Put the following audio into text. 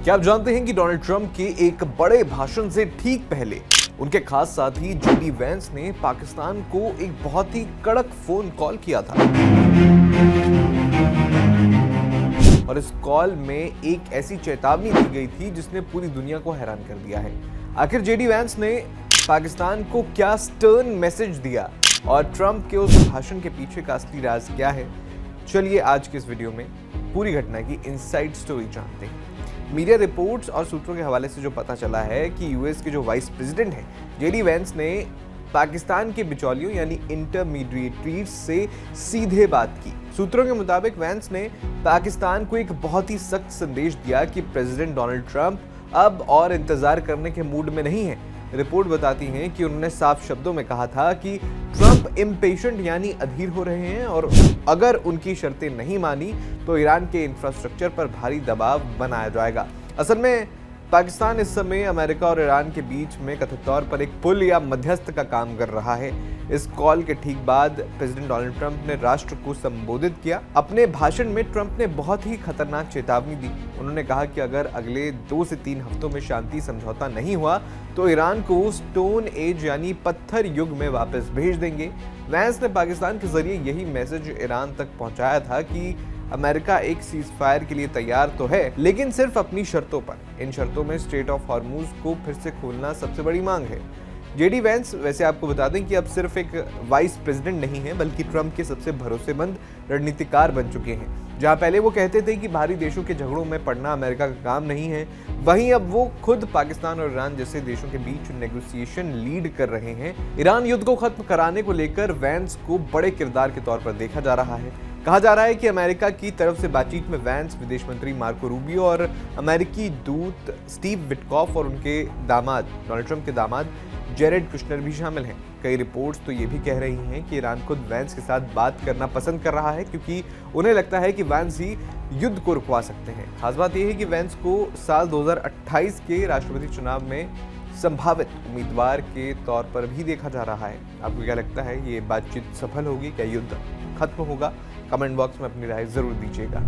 क्या आप जानते हैं कि डोनाल्ड ट्रंप के एक बड़े भाषण से ठीक पहले उनके खास साथी जेडी वैंस ने पाकिस्तान को एक बहुत ही कड़क फोन कॉल किया था और इस कॉल में एक ऐसी चेतावनी दी गई थी जिसने पूरी दुनिया को हैरान कर दिया है। आखिर जेडी वैंस ने पाकिस्तान को क्या स्टर्न मैसेज दिया और ट्रंप के उस भाषण के पीछे का असली राज क्या है? चलिए आज के इस वीडियो में पूरी घटना की इनसाइड स्टोरी जानते हैं। मीडिया रिपोर्ट्स और सूत्रों के हवाले से जो पता चला है कि यूएस के जो वाइस प्रेसिडेंट हैं जेडी वैंस ने पाकिस्तान के बिचौलियों यानी इंटरमीडिएटरीज से सीधे बात की। सूत्रों के मुताबिक वैंस ने पाकिस्तान को एक बहुत ही सख्त संदेश दिया कि प्रेसिडेंट डोनाल्ड ट्रंप अब और इंतजार करने के मूड में नहीं है। रिपोर्ट बताती है कि उन्होंने साफ शब्दों में कहा था कि ट्रंप इम्पेशेंट यानी अधीर हो रहे हैं और अगर उनकी शर्तें नहीं मानी तो ईरान के इंफ्रास्ट्रक्चर पर भारी दबाव बनाया जाएगा। असल में पाकिस्तान इस समय अमेरिका और ईरान के बीच में कथित तौर पर एक पुल या मध्यस्थ का काम कर रहा है। इस कॉल के ठीक बाद प्रेसिडेंट डोनाल्ड ट्रंप ने राष्ट्र को संबोधित किया। अपने भाषण में ट्रंप ने बहुत ही खतरनाक चेतावनी दी। उन्होंने कहा कि अगर अगले 2 से 3 हफ्तों में शांति समझौता नहीं हुआ तो ईरान को स्टोन एज यानी पत्थर युग में वापस भेज देंगे। वैंस ने पाकिस्तान के जरिए यही मैसेज ईरान तक पहुंचाया था कि अमेरिका एक सीज फायर के लिए तैयार तो है, लेकिन सिर्फ अपनी शर्तों पर। इन शर्तों में स्ट्रेट ऑफ हॉर्मूज को फिर से खोलना सबसे बड़ी मांग है। जेडी वैंस वैसे आपको बता दें कि अब सिर्फ एक वाइस प्रेसिडेंट नहीं है बल्कि ट्रंप के सबसे भरोसेमंद रणनीतिकार बन चुके हैं। जहां पहले वो कहते थे कि बाहरी देशों के झगड़ों में पड़ना अमेरिका का काम नहीं है, वहीं अब वो खुद पाकिस्तान और ईरान जैसे देशों के बीच नेगोशिएशन लीड कर रहे हैं। ईरान युद्ध को खत्म कराने को लेकर वैंस को बड़े किरदार के तौर पर देखा जा रहा है। कहा जा रहा है कि अमेरिका की तरफ से बातचीत में वैंस, विदेश मंत्री मार्को रूबियो और अमेरिकी दूत स्टीव विटकॉफ और उनके दामाद डोनाल्ड ट्रंप के दामाद जेरेड कुशनर भी शामिल हैं। कई रिपोर्ट्स तो ये भी कह रही हैं कि ईरान खुद वैंस के साथ बात करना पसंद कर रहा है क्योंकि उन्हें लगता है कि वैंस ही युद्ध को रुकवा सकते हैं। खास बात यह है कि वैंस को साल 2028 के राष्ट्रपति चुनाव में संभावित उम्मीदवार के तौर पर भी देखा जा रहा है। आपको क्या लगता है, ये बातचीत सफल होगी? क्या युद्ध खत्म होगा? कमेंट बॉक्स में अपनी राय जरूर दीजिएगा।